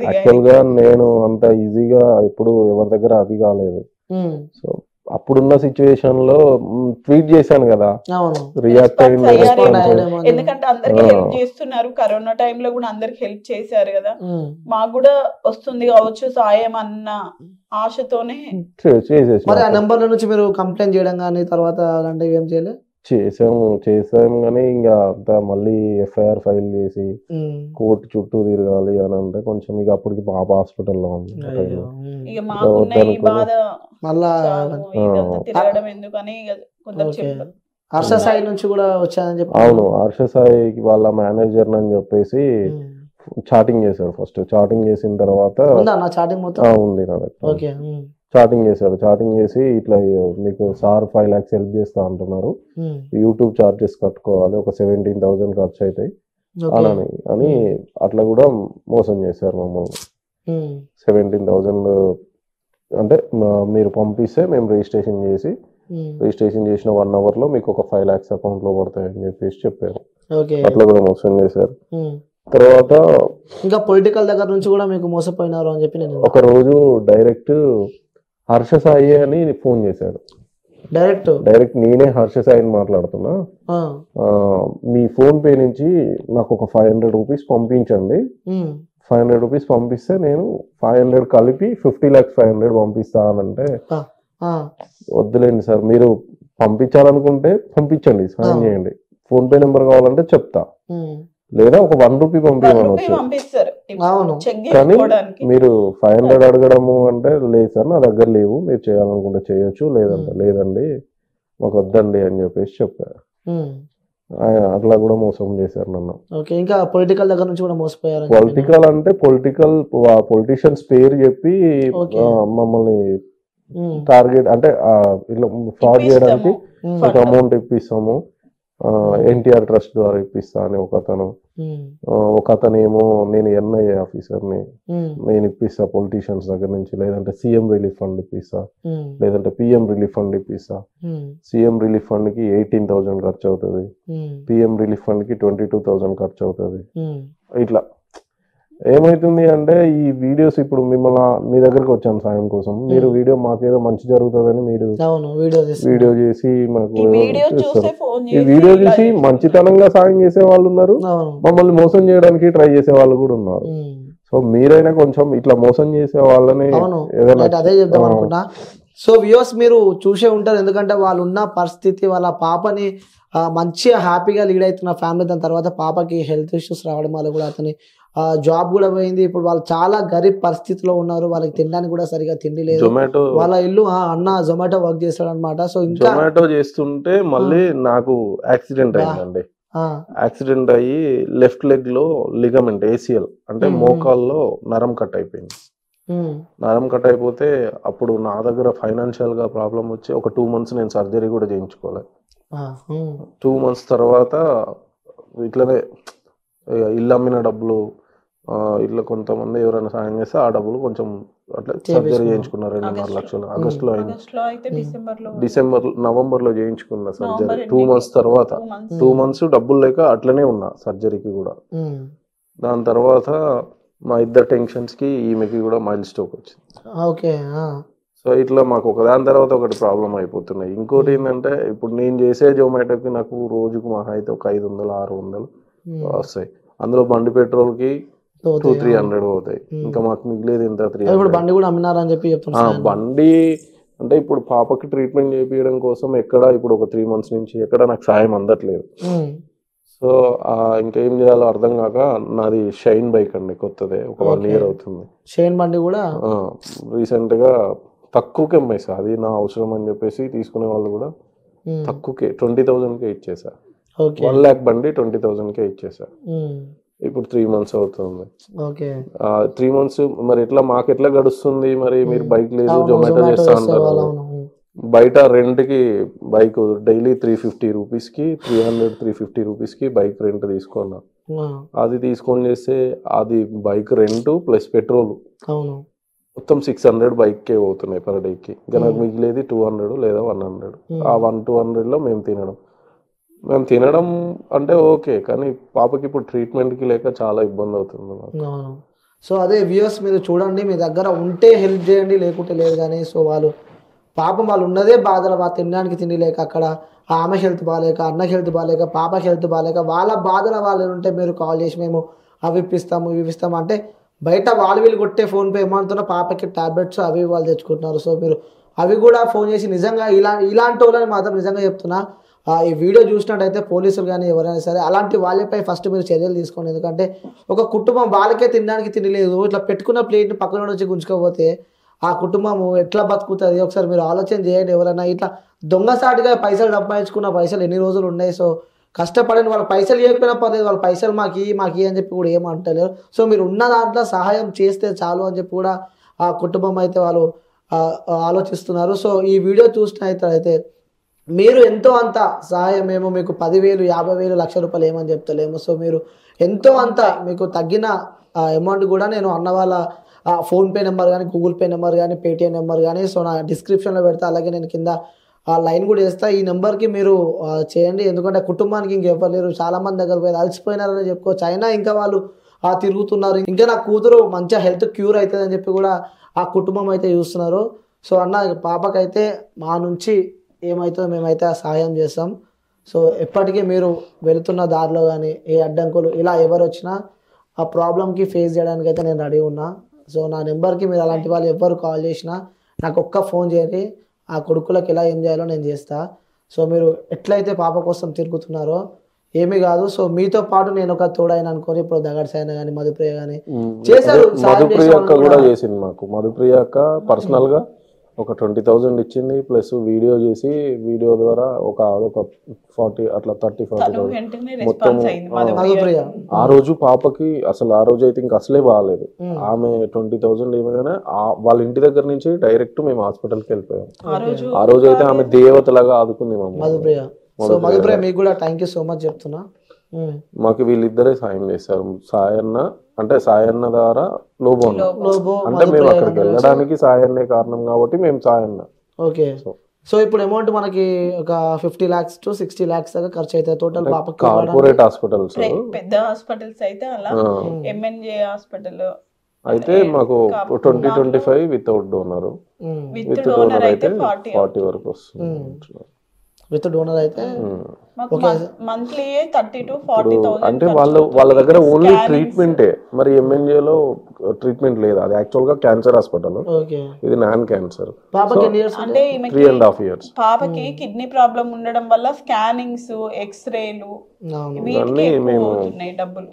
యాక్చువల్ గా నేను అంత ఈజీగా ఎప్పుడు ఎవరి దగ్గర అది కాలేదు. సో అప్పుడున్న సిచ్యువేషన్ లో ట్వీట్ చేశాను కదా, రియాక్ట్ అయ్యింది. ఎందుకంటే అందరికి హెల్ప్ చేస్తున్నారు, కరోనా టైంలో కూడా అందరికి హెల్ప్ చేశారు కదా, మాకు కూడా వస్తుంది కావచ్చు సాయం అన్న ఆశతోనే చేసేసి. మరి ఆ నెంబర్ల నుంచి మీరు కంప్లైంట్ చేయడం కానీ తర్వాత అలాంటివి ఏం చేయలేదు? చేసాము కానీ ఇంకా అంతా మళ్ళీ ఎఫ్ఐఆర్ ఫైల్ చేసి కోర్టు చుట్టూ తిరగాలి అని అంటే కొంచెం ఇక అప్పటికి పాప హాస్పిటల్లో ఉంది. హర్ష సాయి నుంచి కూడా వచ్చానని చెప్పి. అవును, హర్ష సాయి వాళ్ళ మేనేజర్ అని చెప్పేసి చాటింగ్ చేశారు. ఫస్ట్ చాటింగ్ చేసిన తర్వాత ఉంది నా దగ్గర. చాటింగ్ చేశాడు. చాటింగ్ చేసి ఇట్లా మీకు సార్ 5 lakhs హెల్ప్ చేస్తా అంటున్నారు, యూట్యూబ్ చార్జెస్ కట్టుకోవాలి, ఒక 17,000 ఖర్చు అవుతాయి అని అట్లా కూడా మోసం చేశారు మమ్మల్ని. 17,000 అంటే మీరు పంపిస్తే మేము రిజిస్ట్రేషన్ చేసిన 1 hour లో మీకు ఒక 5 lakhs అకౌంట్ లో పడతాయి అని చెప్పేసి చెప్పారు. అట్లా కూడా మోసం చేశారు. తర్వాత ఇంకా పొలిటికల్ దగ్గర నుంచి కూడా మీకు మోసపోయినారు అని చెప్పి నేను ఒక రోజు డైరెక్ట్ హర్ష సాయి అని ఫోన్ చేశాడు. డైరెక్ట్ నేనే హర్ష సాయిని మాట్లాడుతున్నా, మీ ఫోన్ పే నుంచి నాకు ఒక 500 రూపీస్ పంపించండి, 500 రూపీస్ పంపిస్తే నేను 500 కలిపి 50 lakhs 500 పంపిస్తానంటే వద్దులేండి సార్, మీరు పంపించాలనుకుంటే పంపించండి, సాయం చేయండి, ఫోన్ పే నెంబర్ కావాలంటే చెప్తా, లేదా ఒక 1 రూపీ పంపించమనవచ్చు. కానీ మీరు 500 అడగడము అంటే లేదు సార్ నా దగ్గర లేవు, మీరు చేయాలనుకుంటే చేయొచ్చు, లేదంటే లేదండి మాకు వద్దండి అని చెప్పేసి చెప్పారు. అట్లా కూడా మోసం చేశారు నన్ను. ఇంకా పొలిటికల్ దగ్గర నుంచి కూడా మోసపోయారు. పొలిటికల్ అంటే పొలిటీషియన్స్ పేరు చెప్పి మమ్మల్ని టార్గెట్ అంటే ఇట్లా ఫ్రాడ్ చేయడానికి ఒక అమౌంట్ ఇప్పిస్తాము, ఎన్టీఆర్ ట్రస్ట్ ద్వారా ఇప్పిస్తా అని ఒక అతనేమో నేను ఎన్ఐఏ ఆఫీసర్ని, నేను ఇప్పిస్తా పొలిటీషియన్స్ దగ్గర నుంచి, లేదంటే సీఎం రిలీఫ్ ఫండ్ ఇప్పిస్తా, లేదంటే పిఎం రిలీఫ్ ఫండ్ ఇప్పిస్తా. సీఎం రిలీఫ్ ఫండ్ కి 18,000 ఖర్చు అవుతుంది, పిఎం రిలీఫ్ ఫండ్ కి 22,000 ఖర్చు అవుతుంది. ఇట్లా ఏమైతుంది అంటే ఈ వీడియోస్ ఇప్పుడు మిమ్మల్ని మీ దగ్గరకు వచ్చాను సాయం కోసం, మీరు వీడియో మాకేదో మంచి జరుగుతుందని మీరు వీడియో చేసి మాకు చూస్తారు. ఈ వీడియో చూసి మంచితనంగా సాయం చేసే వాళ్ళు ఉన్నారు, మమ్మల్ని మోసం చేయడానికి ట్రై చేసే వాళ్ళు కూడా ఉన్నారు. సో మీరైనా కొంచెం ఇట్లా మోసం చేసే వాళ్ళని అదే చెప్దాం అనుకున్నా. సో వ్యూవర్స్ మీరు చూసే ఉంటారు, ఎందుకంటే వాళ్ళు ఉన్న పరిస్థితి, వాళ్ళ పాపని మంచిగా హ్యాపీగా లీడ్ అవుతున్న ఫ్యామిలీ, దాని తర్వాత పాపకి హెల్త్ ఇష్యూస్ రావడం వల్ల కూడా అతని జాబ్ కూడా పోయింది. ఇప్పుడు వాళ్ళు చాలా గరీబ్ పరిస్థితిలో ఉన్నారు, వాళ్ళకి తినడానికి కూడా సరిగా తిండి లేదు. వాళ్ళ ఇల్లు అన్న జొమాటో వర్క్ చేస్తాడు అనమాట. సో ఇంకా జొమాటో చేస్తుంటే మళ్ళీ నాకు యాక్సిడెంట్ అయిందండి. యాక్సిడెంట్ అయ్యి లెఫ్ట్ లెగ్ లో లిగమెంట్ ఏసిఎల్ అంటే మోకాల్లో నరం కట్ అయిపోయింది. నరం కట్ అయిపోతే అప్పుడు నా దగ్గర ఫైనాన్షియల్ గా ప్రాబ్లం వచ్చి ఒక 2 months నేను సర్జరీ కూడా చేయించుకోలేదు. 2 months తర్వాత ఇట్లనే ఇల్లు అమ్మిన డబ్బులు, ఇట్లా కొంతమంది ఎవరైనా సాయం చేస్తే ఆ డబ్బులు కొంచెం అట్లా సర్జరీ చేయించుకున్నారు. 2.5 లక్షలు ఆగస్టులో అయింది, నవంబర్లో చేయించుకున్నా సర్జరీ. 2 months తర్వాత 2 months డబ్బులు లేక అట్లనే ఉన్నా సర్జరీకి కూడా. దాని తర్వాత మా ఇద్దరు టెన్షన్స్ కి ఈమెకి కూడా మైల్డ్ స్ట్రోక్ వచ్చింది. సో ఇట్లా మాకు ఒకదాని తర్వాత ఒకటి ప్రాబ్లం అయిపోతున్నాయి. ఇంకోటి ఏంటంటే ఇప్పుడు నేను చేసే జొమాటోకి నాకు రోజుకు మహా అయితే ఒక 500-600 వస్తాయి. అందులో బండి పెట్రోల్ కి 200-300 పోతాయి. ఇంకా మాకు మిగిలేదు ఇంత 300. బండి కూడా అమ్మినారని చెప్పి చెప్తున్నారు. బండి అంటే ఇప్పుడు పాపకి ట్రీట్మెంట్ చేయించడం కోసం ఎక్కడ ఇప్పుడు ఒక 3 months నుంచి ఎక్కడ నాకు సాయం అందట్లేదు. సో ఇంకేం చేయాలో అర్థం కాక నాది షైన్ బైక్ అండి, కొత్తదే, ఒక 1 year అవుతుంది. షైన్ బండి కూడా రీసెంట్ గా తక్కువకే అమ్మాయి సార్, అది నా అవసరం అని చెప్పేసి తీసుకునే వాళ్ళు కూడా తక్కువకే 20,000కే ఇచ్చేసా. 1 lakh బండి 20,000కే ఇచ్చేసా. ఇప్పుడు 3 months అవుతుంది. 3 months మరి ఎట్లా మాకు ఎట్లా గడుస్తుంది మరి? మీరు బైక్ లేదు జొమాటో చేస్తా అంటారు. బయట రెంట్ కి బైక్ డైలీ 350 రూపీస్కి 300-350 రూపీస్కి బైక్ రెంట్ తీసుకున్నా. అది తీసుకొని చేస్తే అది బైక్ రెంట్ ప్లస్ పెట్రోల్ మొత్తం 600 బైక్కే పోతున్నాయి పర్ డేకి. ఇంకా నాకు మిగిలేది 200 లేదా 100. ఆ 100-200లో మేము తినడం అంటే ఓకే, కానీ పాపకి ఇప్పుడు ట్రీట్మెంట్కి లేక చాలా ఇబ్బంది అవుతుంది నాకు. సో అదే వ్యూవర్స్ మీరు చూడండి, మీ దగ్గర ఉంటే హెల్ప్ చేయండి, లేకుంటే లేదు. కానీ సో వాళ్ళు పాపం వాళ్ళు ఉన్నదే బాధలు, తినడానికి తిండి లేక, అక్కడ ఆమె హెల్త్ బాగాలేక, అన్నకి హెల్త్ బాగాలేక, పాపకి హెల్త్ బాగాలేక, వాళ్ళ బాధలు వాళ్ళు ఉంటే మీరు కాల్ చేసి మేము అవి ఇప్పిస్తాము ఇవి ఇస్తాము అంటే బయట వీళ్ళు కొట్టే ఫోన్పే ఏమంటున్నా పాపకి టాబ్లెట్స్ అవి వాళ్ళు తెచ్చుకుంటున్నారు. సో మీరు అవి కూడా ఫోన్ చేసి నిజంగా ఇలాంటి వాళ్ళని మాత్రం నిజంగా చెప్తున్నా, ఈ వీడియో చూసినట్టయితే పోలీసులు కానీ ఎవరైనా సరే అలాంటి వాళ్ళపై ఫస్ట్ మీరు చర్యలు తీసుకోండి. ఎందుకంటే ఒక కుటుంబం వాళ్ళకే తినడానికి తిండి లేదు, ఇట్లా పెట్టుకున్న ప్లేట్ని పక్కన వచ్చి గుంజుకోపోతే ఆ కుటుంబం ఎట్లా బతుకుతుంది? ఒకసారి మీరు ఆలోచన చేయండి. ఎవరైనా ఇట్లా దొంగసాటిగా పైసలు సంపాదించుకున్న పైసలు ఎన్ని రోజులు ఉన్నాయి? సో కష్టపడని వాళ్ళ పైసలు ఇవ్వకపోయినా పర్లేదు, వాళ్ళ పైసలు మాకు అని చెప్పి కూడా ఏమంటలేరు. సో మీరు ఉన్న దాంట్లో సహాయం చేస్తే చాలు అని చెప్పి కూడా ఆ కుటుంబం అయితే వాళ్ళు ఆలోచిస్తున్నారు. సో ఈ వీడియో చూసినట్లయితే మీరు ఎంతో అంత సహాయం ఏమో మీకు 10,000, 50,000, ₹1,00,000 ఏమని చెప్తలేము. సో మీరు ఎంతో అంత మీకు తగ్గిన అమౌంట్ కూడా నేను అన్న వాళ్ళ ఫోన్పే నెంబర్ కానీ, గూగుల్ పే నెంబర్ కానీ, పేటిఎం నెంబర్ కానీ సో నా డిస్క్రిప్షన్లో పెడతా, అలాగే నేను కింద లైన్ కూడా వేస్తా. ఈ నెంబర్కి మీరు చేయండి. ఎందుకంటే కుటుంబానికి ఇంకెవ్వరు లేరు, చాలామంది దగ్గర పోయి అలసిపోయినారని చెప్పుకోవచ్చు. అయినా ఇంకా వాళ్ళు తిరుగుతున్నారు. ఇంకా నా కూతురు మంచిగా హెల్త్ క్యూర్ అవుతుంది అని చెప్పి కూడా ఆ కుటుంబం అయితే చూస్తున్నారు. సో అన్న పాపకైతే మా నుంచి ఏమవుతుందో మేమైతే ఆ సహాయం చేస్తాం. సో ఎప్పటికీ మీరు వెళుతున్న దారిలో కానీ ఏ అడ్డంకులు ఇలా ఎవరు వచ్చినా ఆ ప్రాబ్లంకి ఫేస్ చేయడానికి అయితే నేను రెడీ ఉన్నా. సో నా నెంబర్కి మీరు అలాంటి వాళ్ళు ఎవరు కాల్ చేసినా నాకు ఒక్క ఫోన్ చేయండి, ఆ కొడుకులకు ఎలా ఏం చేయాలో నేను చేస్తా. సో మీరు ఎట్లయితే పాప కోసం తిరుగుతున్నారో ఏమీ కాదు. సో మీతో పాటు నేను ఒక తోడైన అనుకోని ఇప్పుడు దగడ్ సైన్ కానీ మధుప్రియ కానీ చేశారు. మధుప్రియ అక్క కూడా చేసింది మాకు. మధుప్రియ అక్క పర్సనల్ గా ఒక 20,000 ఇచ్చింది, ప్లస్ వీడియో చేసి వీడియో ద్వారా ఒక 40 అట్లా 30-40 మొత్తం. మధుప్రియ ఆ రోజు పాపకి అసలు ఆ రోజు అయితే ఇంకా అసలే బాగాలేదు. ఆమె 20,000 ఏమైనా వాళ్ళ ఇంటి దగ్గర నుంచి డైరెక్ట్ మేము హాస్పిటల్కి వెళ్ళిపోయాం. ఆ రోజు అయితే ఆమె దేవతలాగా ఆదుకుంది మధుప్రియ. సో మధుప్రియ మీకు కూడా థ్యాంక్ యూ సో మచ్ చెప్తున్నా. మాకు వీళ్ళిద్దరే సాయం చేశారు. సాయన్న అంటే సాయన్న ద్వారా లోబో అంటే మేము అక్కడికి వెళ్ళడానికి సాయన్నే కారణం కాబట్టి మేము సాయన్న. ఓకే. సో ఇప్పుడు అమౌంట్ మనకి ఒక 50 lakhs to 60 lakhs దాకా ఖర్చు అవుతుంది టోటల్ పాపకి. కార్పొరేట్ హాస్పిటల్స్ పెద్ద హాస్పిటల్స్ అయితే అలా ఎంఎన్జే హాస్పిటల్ అయితే మాకు 20-25 వితౌట్ డోనర్, విత్ డోనర్ అయితే 40 వరకు వస్తుంది. విత్ డోనర్ అయితే మంత్లీ 30 to 40,000. అంటే వాళ్ళ దగ్గర ఓన్లీ ట్రీట్మెంటే. మరి ఎంఎన్జేలో ట్రీట్మెంట్ లేదు, అది యాక్చువల్ గా క్యాన్సర్ హాస్పిటల్, ఇది నాన్ క్యాన్సర్. అంటే 3.5 years పాపకి కిడ్నీ ప్రాబ్లం ఉండడం వల్ల స్కానింగ్స్, ఎక్స్రేలు ఇవన్నీ మేము డబ్బులు.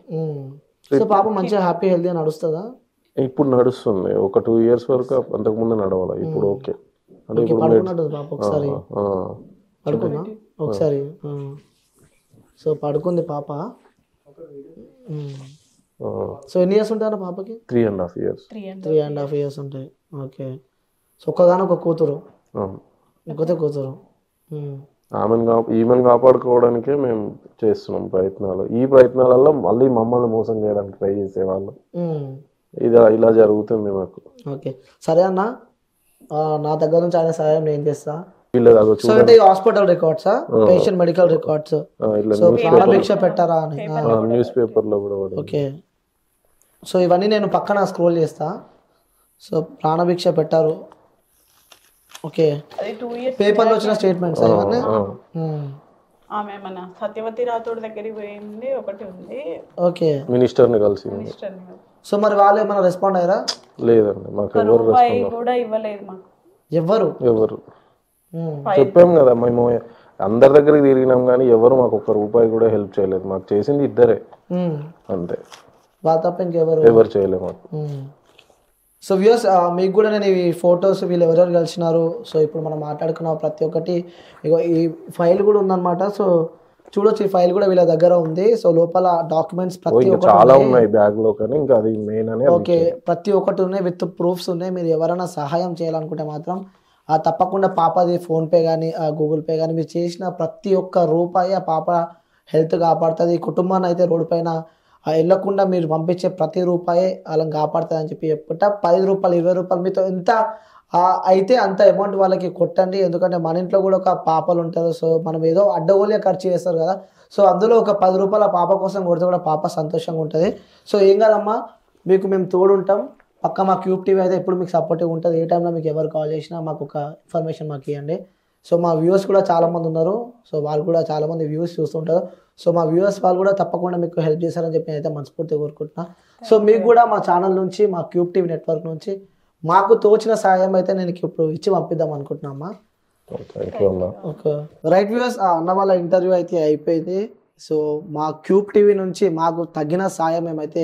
సో పాప మంచిగా హ్యాపీ హెల్తీ నడుస్తుందా? ఇప్పుడు నడుస్తుంది. ఒక 2 years వరకు అంతకు ముందు నడవాలి, ఇప్పుడు ఓకే. అంటే ఇప్పుడు పాప ఒకసారి పడుకుందా ఒకసారి? సో పడుకుంది పాప. సో ఎన్ని ఇయర్స్ ఉంటారా పాపకి? 3.5 years. 3.5 years ఉంటాయి. ఓకే. సో ఒక్కగానొక కూతురు, ఇంకొక కూతురు. ఈమెను కాపాడుకోవడానికే మేము చేస్తున్నాం ప్రయత్నాలు. ఈ ప్రయత్నాలలో మళ్ళీ మమ్మల్ని మోసం చేయడానికి ట్రై చేసేవాళ్ళు. ఇలా జరుగుతుంది మాకు. ఓకే సరే అన్న, నా దగ్గర నుంచి ఆయన సహాయం నేను చేస్తా. సో అంటే hospital records, patient medical records, so ప్రాణభిక్ష పెట్టారా అని న్యూస్ పేపర్ లో కూడా. ఓకే. సో ఇవన్నీ నేను పక్కన స్క్రోల్ చేస్తా. సో ప్రాణభిక్ష పెట్టారు. ఓకే. పేపర్ లో వచ్చిన స్టేట్మెంట్స్ ఇవన్నీ. ఆమె మన సత్యవతి రాథోడ్ దగ్గరికి పోయింది, ఒకటి ఉంది. ఓకే. మినిస్టర్ ని కలిసి. సో మరి వాళ్ళు ఏమైనా రెస్పాండ్ అయ్యారా? లేదండి, మాకు ఎవరు రెస్పాండ్ కూడా ఇవ్వలేదు. మాకు ఎవరు చెప్పాం కదా, మేము అందరి దగ్గరికి తిరిగినాం కానీ ఎవరు మాకు 1 రూపాయి కూడా హెల్ప్ చేయలేదు. మాకు చేసింది ఇద్దరే అంతే, వాళ్ళ తప్ప ఇంకెవరు చేయలేదు మాకు. సో వ్యూస్ మీకు కూడా నేను ఈ ఫొటోస్ వీళ్ళు ఎవరెవరు కలిసినారు. సో ఇప్పుడు మనం మాట్లాడుకున్న ప్రతి ఒక్కటి ఇగో ఈ ఫైల్ కూడా ఉందన్నమాట. సో చూడొచ్చు, ఈ ఫైల్ కూడా వీళ్ళ దగ్గర ఉంది. సో లోపల డాక్యుమెంట్స్ ప్రతి ఒక్కటి చాలా ఉన్నాయి బ్యాగ్ లో, కానీ ఇంకా అది మెయిన్ అని. ఓకే, ప్రతి ఒక్కటి ఉన్నాయి, విత్ ప్రూఫ్స్ ఉన్నాయి. మీరు ఎవరైనా సహాయం చేయాలనుకుంటే మాత్రం తప్పకుండా పాపది ఫోన్పే కానీ గూగుల్ పే కానీ మీరు చేసిన ప్రతి ఒక్క రూపాయి ఆ పాప హెల్త్ కాపాడుతుంది. ఈ కుటుంబాన్ని అయితే రోడ్డు పైన వెళ్ళకుండా మీరు పంపించే ప్రతి రూపాయి వాళ్ళని కాపాడుతుంది అని చెప్పి చెప్పుకుంటా. 10 రూపాయలు 20 రూపాయలు మీతో ఎంత అయితే అంత అమౌంట్ వాళ్ళకి కొట్టండి. ఎందుకంటే మన ఇంట్లో కూడా ఒక పాపలు ఉంటారు. సో మనం ఏదో అడ్డగోలుగా ఖర్చు చేస్తారు కదా. సో అందులో ఒక 10 రూపాయలు పాప కోసం కొడితే కూడా పాప సంతోషంగా ఉంటుంది. సో ఏం కాదమ్మా, మీకు మేము తోడుంటాం పక్క. మా క్యూబ్ టీవీ అయితే ఎప్పుడు మీకు సపోర్టివ్ ఉంటుంది. ఏ టైంలో మీకు ఎవరు కాల్ చేసినా మాకు ఒక ఇన్ఫర్మేషన్ మాకు ఇవ్వండి. సో మా వ్యూవర్స్ కూడా చాలామంది ఉన్నారు. సో వాళ్ళు కూడా చాలామంది వ్యూస్ చూస్తుంటారు. సో మా వ్యూవర్స్ వాళ్ళు కూడా తప్పకుండా మీకు హెల్ప్ చేశారని చెప్పి నేనైతే మనస్ఫూర్తిగా కోరుకుంటున్నా. సో మీకు కూడా మా ఛానల్ నుంచి, మా క్యూబ్ టీవీ నెట్వర్క్ నుంచి మాకు తోచిన సాయం అయితే నేను ఇప్పుడు ఇచ్చి పంపిద్దాం అనుకుంటున్నామా. ఓకే రైట్ వ్యూవర్స్, అన్న వాళ్ళ ఇంటర్వ్యూ అయితే అయిపోయింది. సో మా క్యూబ్ టీవీ నుంచి మాకు తగిన సాయం ఏమైతే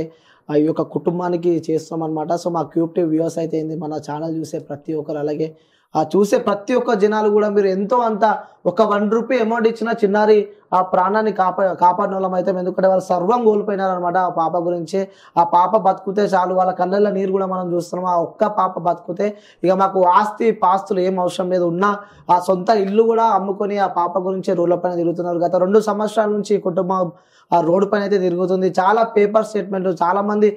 ఈ యొక్క కుటుంబానికి చేస్తాం అనమాట. సో మా క్యూబ్ టీవీ వ్యూవర్స్ అయితే ఏంది, మన ఛానల్ చూసే ప్రతి ఒక్కరు, అలాగే చూసే ప్రతి ఒక్క జనాలు కూడా మీరు ఎంతో అంత ఒక 1 రూపీ అమౌంట్ ఇచ్చిన చిన్నారి ఆ ప్రాణాన్ని కాపాడిన వాళ్ళం అయితే. ఎందుకంటే వాళ్ళు సర్వం కోల్పోయినారనమాట ఆ పాప గురించి. ఆ పాప బతుకుతే చాలు, వాళ్ళ కళ్ళల్లో నీరు కూడా మనం చూస్తున్నాం. ఆ ఒక్క పాప బతుకుతే ఇక మాకు ఆస్తి పాస్తులు ఏం అవసరం లేదు. ఉన్న ఆ సొంత ఇల్లు కూడా అమ్ముకొని ఆ పాప గురించి రోడ్ల పైన తిరుగుతున్నారు. గత 2 సంవత్సరాల నుంచి ఈ కుటుంబం ఆ రోడ్డు పైన అయితే తిరుగుతుంది. చాలా పేపర్ స్టేట్మెంట్ చాలా మంది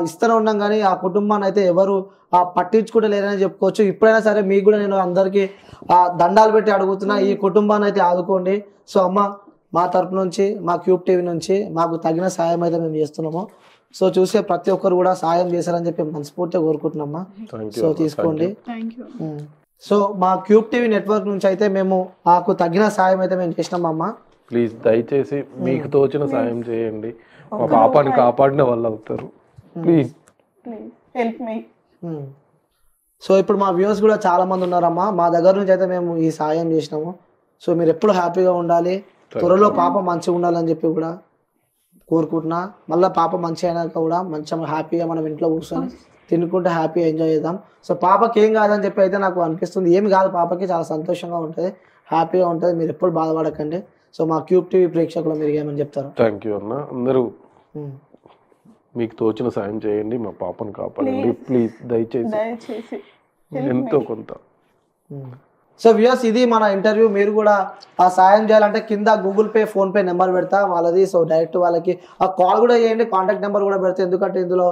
ఇస్తూనే ఉన్నాం, కానీ ఆ కుటుంబాన్ని అయితే ఎవరు పట్టించుకుంటలేరని చెప్పుకోవచ్చు. ఇప్పుడైనా సరే మీకు కూడా నేను అందరికీ దండాలు పెట్టి అడుగుతున్నా, ఈ కుటుంబాన్ని అయితే ఆదుకోండి. సో అమ్మ, మా తరపు నుంచి, మా క్యూబ్ టీవీ నుంచి మాకు తగిన సాయం అయితే మేము చేస్తున్నాము. సో చూసే ప్రతి ఒక్కరు కూడా సాయం చేశారని చెప్పి మనస్ఫూర్తిగా కోరుకుంటున్నామ్మా. సో తీసుకోండి. సో మా క్యూబ్ టీవీ నెట్వర్క్ నుంచి అయితే మేము మాకు తగిన సాయం అయితే మేము చేసినాం అమ్మ. ప్లీజ్ దయచేసి మీకు తోచిన సాయం చేయండి, మా పాపని కాపాడిన వాళ్ళు అవుతారు. Please help me. సో ఇప్పుడు మా వ్యూవర్స్ కూడా చాలా మంది ఉన్నారమ్మా, మా దగ్గర నుంచి అయితే మేము ఈ సాయం చేసినాము. సో మీరు ఎప్పుడు హ్యాపీగా ఉండాలి, త్వరలో పాప మంచిగా ఉండాలని చెప్పి కూడా కోరుకుంటున్నా. మళ్ళీ పాప మంచి అయినాక కూడా మంచిగా హ్యాపీగా మనం ఇంట్లో కూర్చొని తినుకుంటే హ్యాపీగా ఎంజాయ్ చేద్దాం. సో పాపకి ఏం కాదని చెప్పి అయితే నాకు అనిపిస్తుంది. ఏమి కాదు, పాపకి చాలా సంతోషంగా ఉంటుంది, హ్యాపీగా ఉంటుంది. మీరు ఎప్పుడు బాధపడకండి. సో మా క్యూబ్ టీవీ ప్రేక్షకులు మీరు ఏమని చెప్తారు? థ్యాంక్ యూ అన్న. అందరూ మీకు తోచిన సాయం చేయండి, మా పాపను కాపాడండి ప్లీజ్, దయచేసి ఎంతో కొంత. సో వ్యూయర్స్, ఇది మన ఇంటర్వ్యూ. మీరు కూడా ఆ సాయం చేయాలంటే కింద గూగుల్ పే, ఫోన్పే నెంబర్ పెడతా వాళ్ళది. సో డైరెక్ట్ వాళ్ళకి ఆ కాల్ కూడా చేయండి, కాంటాక్ట్ నెంబర్ కూడా పెడతా. ఎందుకంటే ఇందులో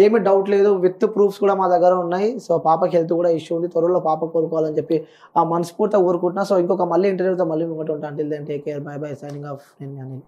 ఏమి డౌట్ లేదు, విత్ ప్రూఫ్స్ కూడా మా దగ్గర ఉన్నాయి. సో పాపకి హెల్త్ కూడా ఇష్యూ ఉంది, త్వరలో పాప కోరుకోవాలని చెప్పి మనస్ఫూర్తిగా కోరుకుంటున్నా. సో ఇంకొక మళ్ళీ ఇంటర్వ్యూతో మళ్ళీ ఇంకోటి ఉంటాను. Until then take care, bye bye, signing off. నేను